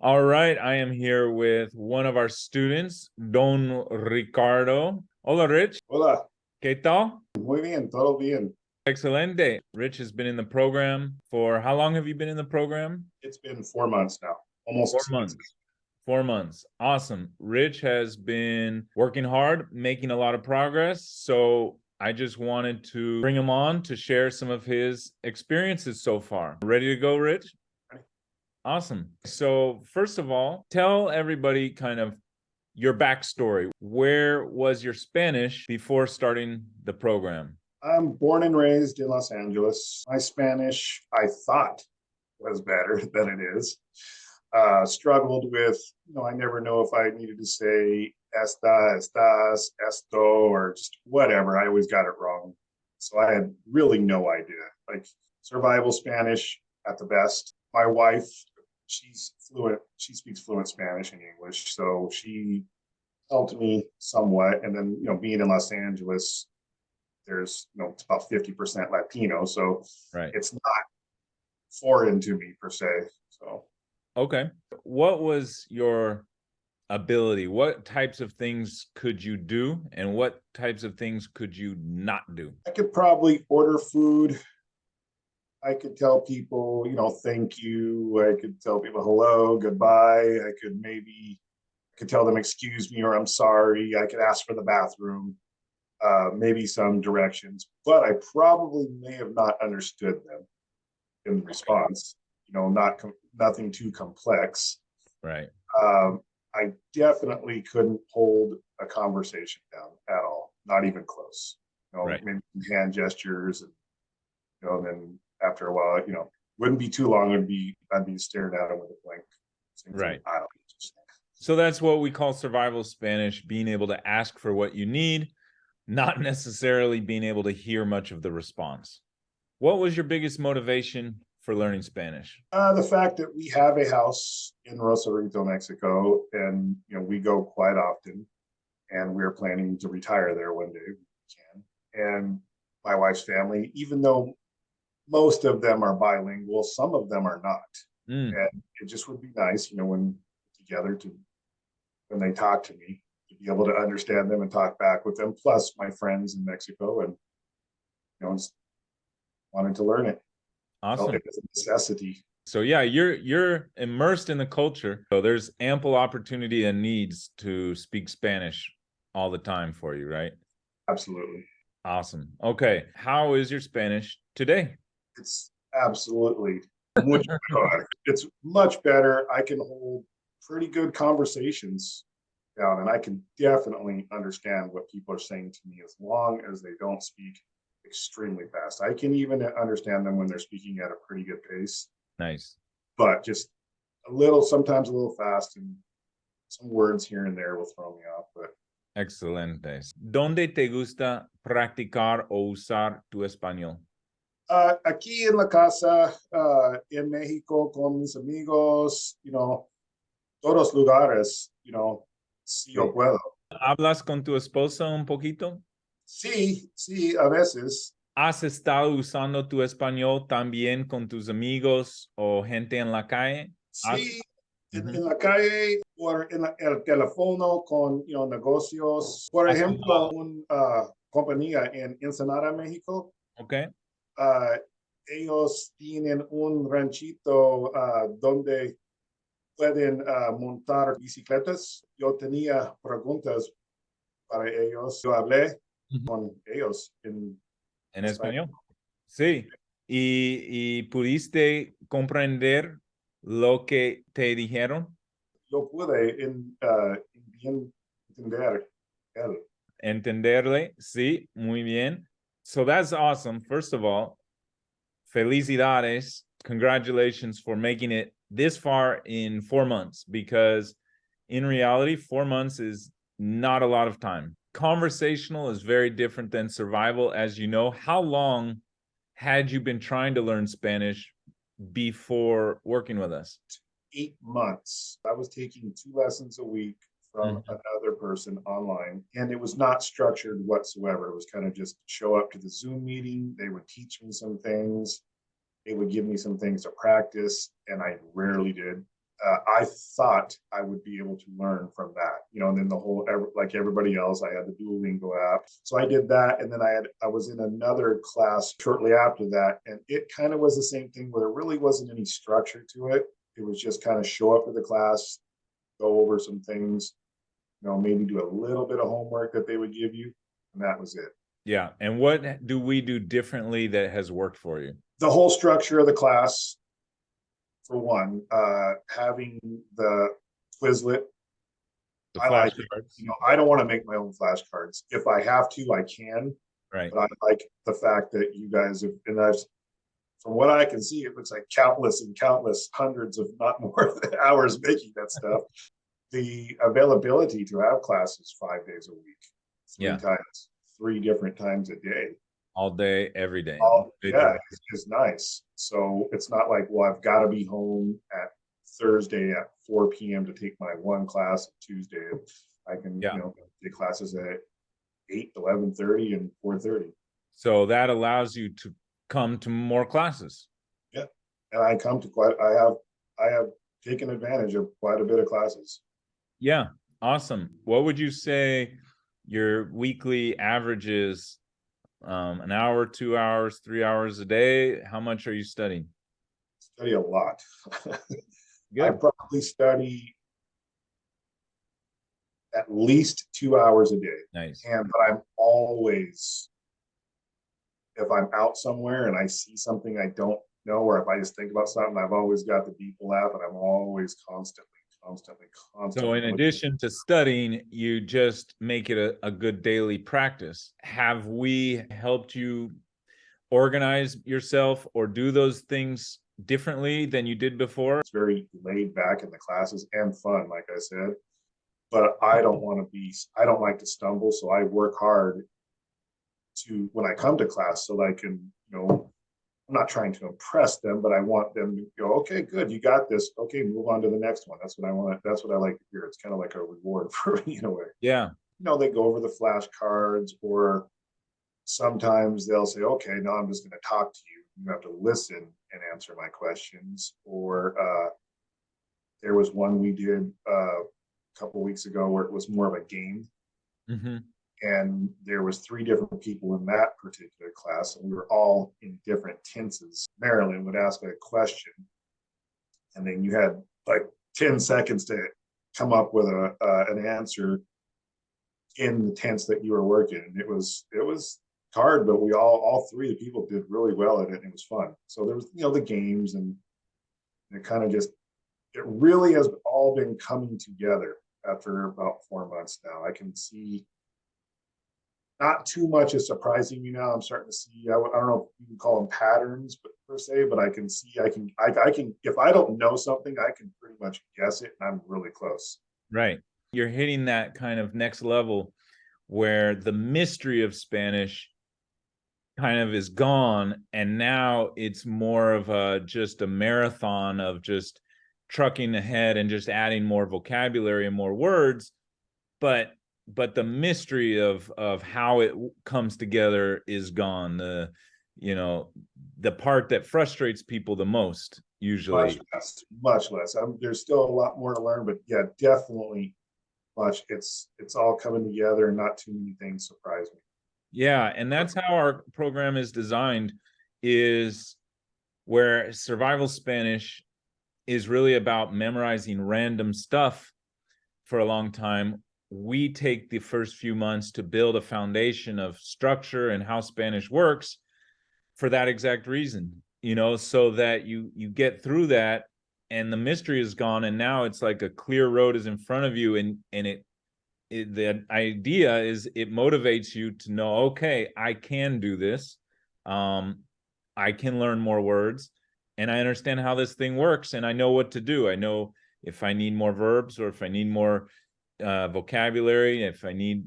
All right, I am here with one of our students, Don Ricardo. Hola, Rich. Hola, ¿Qué tal? muy bien, todo bien. Excelente. Rich has been in the program for how long have you been in the program? It's been 4 months now, 4 almost. months. 4 months. Awesome. Rich has been working hard, making a lot of progress. So I just wanted to bring him on to share some of his experiences so far. Ready to go, Rich? Awesome. So, first of all, tell everybody kind of your backstory. Where was your Spanish before starting the program? I'm born and raised in Los Angeles. My Spanish, I thought, was better than it is. Struggled with, I never know if I needed to say esta, estas, esto, or just whatever. I always got it wrong. So I had really no idea. Like survival Spanish at the best. My wife, she's fluent. She speaks fluent Spanish and English. So she helped me somewhat. And then, being in Los Angeles, there's, it's about 50% Latino. So Right. it's not foreign to me per se. So, Okay. What was your ability? What types of things could you do and what types of things could you not do? I could probably order food. I could tell people, thank you. I could tell people hello, goodbye. I could tell them excuse me or I'm sorry. I could ask for the bathroom, maybe some directions, but I probably may have not understood them in response. Nothing too complex. Right. I definitely couldn't hold a conversation down at all, not even close. Right. Maybe hand gestures, and then after a while, wouldn't be too long. I'd be staring at him with a blank. Right. I don't know. So that's what we call survival Spanish, being able to ask for what you need, not necessarily being able to hear much of the response. What was your biggest motivation for learning Spanish? The fact that we have a house in Rosarito, Mexico, and we go quite often, and we're planning to retire there one day. We can. And my wife's family, even though most of them are bilingual, some of them are not. And it just would be nice, when together when they talk to me, to be able to understand them and talk back with them. Plus, my friends in Mexico, and just wanted to learn it. Awesome. Felt it was a necessity. So yeah, you're immersed in the culture. So there's ample opportunity and needs to speak Spanish all the time for you, right? Absolutely. Awesome. Okay. How is your Spanish today? It's absolutely much better. It's much better. I can hold pretty good conversations down, and I can definitely understand what people are saying to me as long as they don't speak extremely fast. I can even understand them when they're speaking at a pretty good pace. Nice. But just sometimes a little fast, and some words here and there will throw me off. But Excelente. ¿Dónde te gusta practicar o usar tu español? Aquí en la casa, en México, con mis amigos, todos lugares, si yo puedo. ¿Hablas con tu esposa un poquito? Sí, a veces. ¿Has estado usando tu español también con tus amigos o gente en la calle? Sí, en la calle o en el teléfono con negocios. Por ejemplo, una compañía en Ensenada, México. Okay. Ellos tienen un ranchito donde pueden montar bicicletas. Yo tenía preguntas para ellos. Yo hablé con ellos en español. Sí. ¿Y pudiste comprender lo que te dijeron? Yo pude entender él. Entenderle, sí, muy bien. So that's awesome. First of all, felicidades. Congratulations for making it this far in 4 months, because in reality, 4 months is not a lot of time. Conversational is very different than survival, as you know. How long had you been trying to learn Spanish before working with us? 8 months. I was taking 2 lessons a week from another person online, and it was not structured whatsoever. It was kind of just show up to the Zoom meeting. They would teach me some things. They would give me some things to practice, and I rarely did. I thought I would be able to learn from that, and then like everybody else, I had the Duolingo app. So I did that. And then I was in another class shortly after that. And it kind of was the same thing where there really wasn't any structure to it. It was just kind of show up to the class, go over some things, maybe do a little bit of homework that they would give you. And that was it. Yeah. And what do we do differently that has worked for you? The whole structure of the class, for one, having the Quizlet. The I like, flashcards. I don't want to make my own flashcards. If I have to, I can. Right. But I like the fact that you guys have, and I've, from what I can see, it looks like countless and countless hundreds of not more hours making that stuff. The availability to have classes 5 days a week, three different times a day. All day, every day. Yeah, it's nice. So it's not like, well, I've got to be home at Thursday at 4 p.m. to take my one class. Tuesday, I can, take classes at 8, 11:30, and 4:30. So that allows you to come to more classes. Yeah, and I have taken advantage of quite a bit of classes. Yeah, awesome. What would you say your weekly average is? An hour, 2 hours, 3 hours a day? How much are you studying? Study a lot. Good. I probably study at least 2 hours a day. Nice. But I'm always, if I'm out somewhere and I see something I don't know, or if I just think about something, I've always got the Beeple app, and I'm always constantly. So in addition to studying, you just make it a good daily practice. Have we helped you organize yourself or do those things differently than you did before? It's very laid back in the classes and fun, like I said. But I don't like to stumble. So I work hard when I come to class, so that I can, I'm not trying to impress them, but I want them to go, okay, good, you got this. Okay, move on to the next one. That's what I want. That's what I like to hear. It's kind of like a reward for me in a way. Yeah. They go over the flashcards, or sometimes they'll say, okay, now I'm just going to talk to you. You have to listen and answer my questions. Or there was one we did a couple of weeks ago where it was more of a game. Mm-hmm. And there was 3 different people in that particular class, and we were all in different tenses. Marilyn would ask a question, and then you had like 10 seconds to come up with an answer in the tense that you were working. And it was hard, but we all 3 of the people did really well at it, and it was fun. So there was, the games, and it kind of just, it really has all been coming together after about 4 months now. I can see not too much is surprising me now. I'm starting to see, I don't know if you can call them patterns, but per se, but I can see, I can, if I don't know something, I can pretty much guess it, and I'm really close. Right. You're hitting that kind of next level where the mystery of Spanish kind of is gone. And now it's more of just a marathon of just trucking ahead and just adding more vocabulary and more words. But the mystery of how it comes together is gone. The part that frustrates people the most, usually. Much less. There's still a lot more to learn, but yeah, definitely much. It's all coming together, and not too many things surprise me. Yeah, and that's how our program is designed, is where survival Spanish is really about memorizing random stuff for a long time. We take the first few months to build a foundation of structure and how Spanish works for that exact reason, so that you get through that and the mystery is gone, and now it's like a clear road is in front of you, and the idea is it motivates you to know, okay, I can do this. I can learn more words, and I understand how this thing works, and I know what to do. I know if I need more verbs, or if I need more vocabulary, if I need,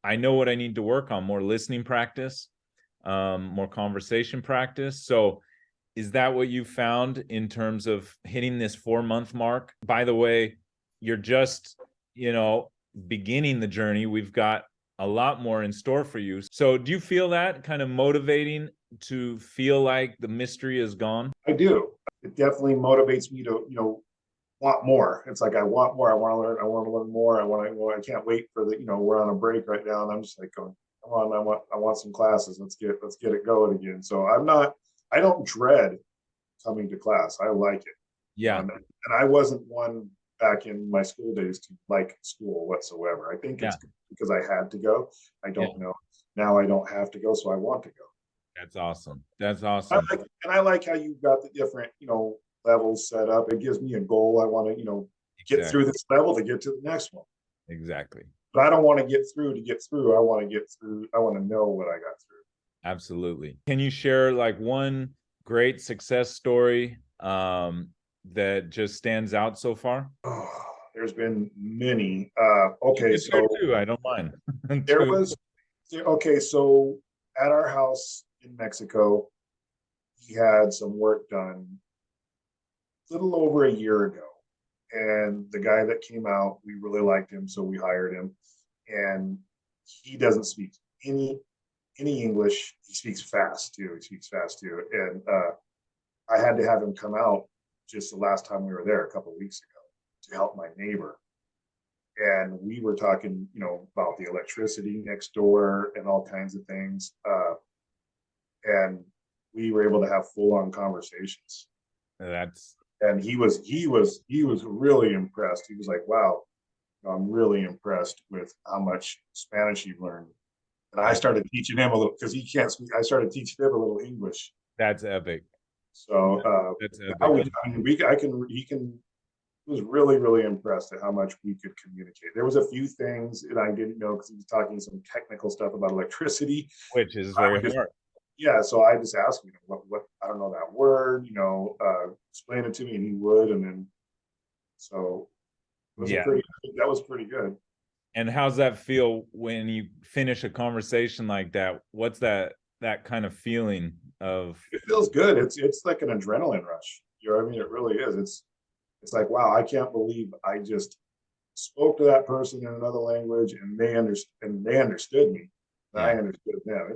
I know what I need to work on, more listening practice, more conversation practice. So is that what you found in terms of hitting this 4-month mark? By the way, you're just, beginning the journey. We've got a lot more in store for you. So do you feel that kind of motivating to feel like the mystery is gone? I do. It definitely motivates me to, want more. It's like I want more. I want to learn. I want to learn more. I can't wait for the. We're on a break right now, and I'm just like going, come on. I want some classes. Let's get it going again. So I'm not. I don't dread coming to class. I like it. Yeah. And I wasn't one back in my school days to like school whatsoever. I think it's Yeah. because I had to go. I don't know. Now I don't have to go, so I want to go. That's awesome. That's awesome. I like how you've got the different, levels set up. It gives me a goal. I want to, get through this level to get to the next one. Exactly. But I don't want to get through to get through. I want to get through. I want to know what I got through. Absolutely. Can you share like one great success story that just stands out so far? Oh, there's been many. Okay, so too, I don't mind. there was okay, so at our house in Mexico, he had some work done a little over a year ago. And the guy that came out, we really liked him, so we hired him. And he doesn't speak any English. He speaks fast too. And I had to have him come out just the last time we were there a couple of weeks ago to help my neighbor. And we were talking, about the electricity next door and all kinds of things. And we were able to have full-on conversations. And he was really impressed. He was like, wow, I'm really impressed with how much Spanish you've learned. And I started teaching him a little because he can't speak. I started teaching him a little English. That's epic. So that's epic. He was really, really impressed at how much we could communicate. There was a few things that I didn't know because he was talking some technical stuff about electricity, which is very hard. Yeah, so I just asked him, what I don't know that word, explain it to me, and he would, and then so that was pretty good. And how's that feel when you finish a conversation like that? What's that kind of feeling of? It feels good. It's like an adrenaline rush. I mean, it really is. It's like, wow, I can't believe I just spoke to that person in another language, and they understood me, and I understood them.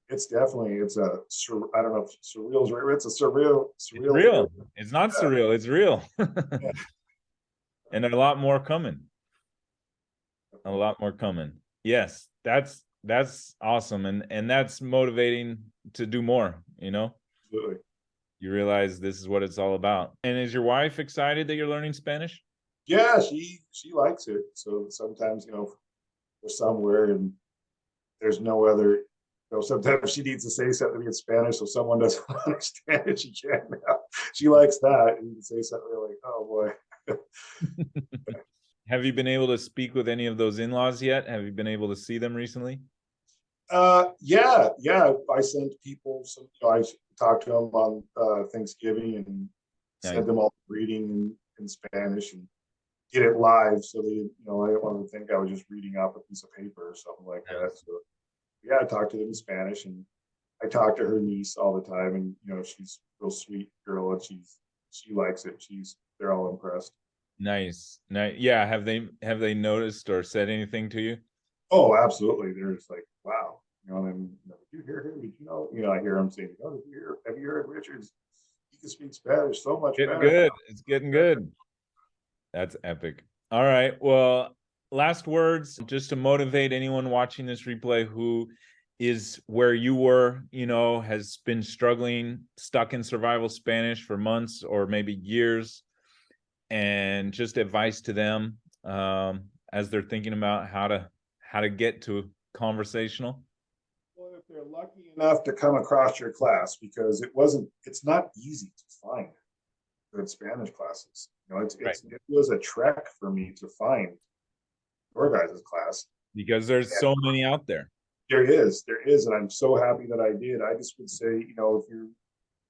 It's definitely I don't know if surreal is right. It's a surreal. It's real. It's not surreal. It's real. And a lot more coming. A lot more coming. Yes, that's awesome, and that's motivating to do more. Absolutely. You realize this is what it's all about. And is your wife excited that you're learning Spanish? Yeah, she likes it. So sometimes we're somewhere and there's no other. Sometimes she needs to say something in Spanish, so someone doesn't understand it. She can't now. She likes that. And you can say something like, "Oh boy." Have you been able to speak with any of those in-laws yet? Have you been able to see them recently? Yeah. I sent people some. I talked to them on Thanksgiving and sent them all reading in Spanish and get it live, so they, I didn't want them to think I was just reading off a piece of paper or something like that. So yeah, I talked to them in Spanish, and I talk to her niece all the time, and she's a real sweet girl, and she likes it. They're all impressed. Nice. Yeah, have they noticed or said anything to you? Oh, absolutely. They're just like, wow. And did you hear him? Did you know? I hear them saying, "Oh, have you heard Richards? He can speak Spanish so much better." Good. It's getting good. That's epic. All right. Well, last words just to motivate anyone watching this replay who is where you were, has been struggling, stuck in survival Spanish for months or maybe years, and just advice to them as they're thinking about how to get to conversational. Well, if they're lucky enough to come across your class, because it's not easy to find good Spanish classes. It was a trek for me to find your guys' class because there's so many out there. There is, and I'm so happy that I did. I just would say, if you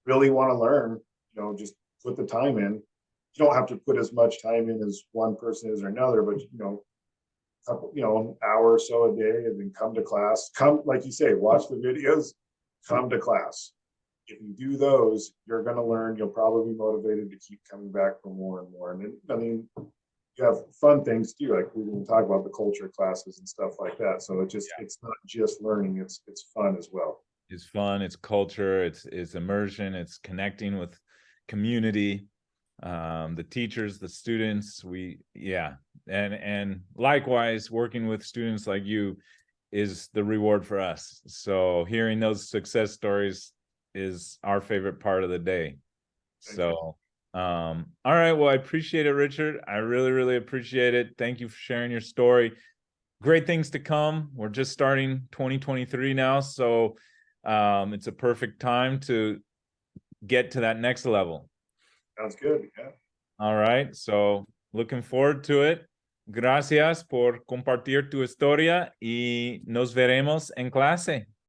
really want to learn, just put the time in. You don't have to put as much time in as one person is or another, but an hour or so a day, and then come to class. Come, like you say, watch the videos, come to class. If you do those, you're going to learn. You'll probably be motivated to keep coming back for more and more. And then, you have fun things too, like we're going to talk about the culture classes and stuff like that. So it's not just learning; it's fun as well. It's fun. It's culture. It's immersion. It's connecting with community. the teachers, the students. And likewise, working with students like you is the reward for us. So hearing those success stories is our favorite part of the day. So all right, well, I appreciate it, Richard. I really, really appreciate it. Thank you for sharing your story. Great things to come. We're just starting 2023 now, so it's a perfect time to get to that next level. Sounds good. Yeah. All right, so looking forward to it. Gracias por compartir tu historia y nos veremos en clase.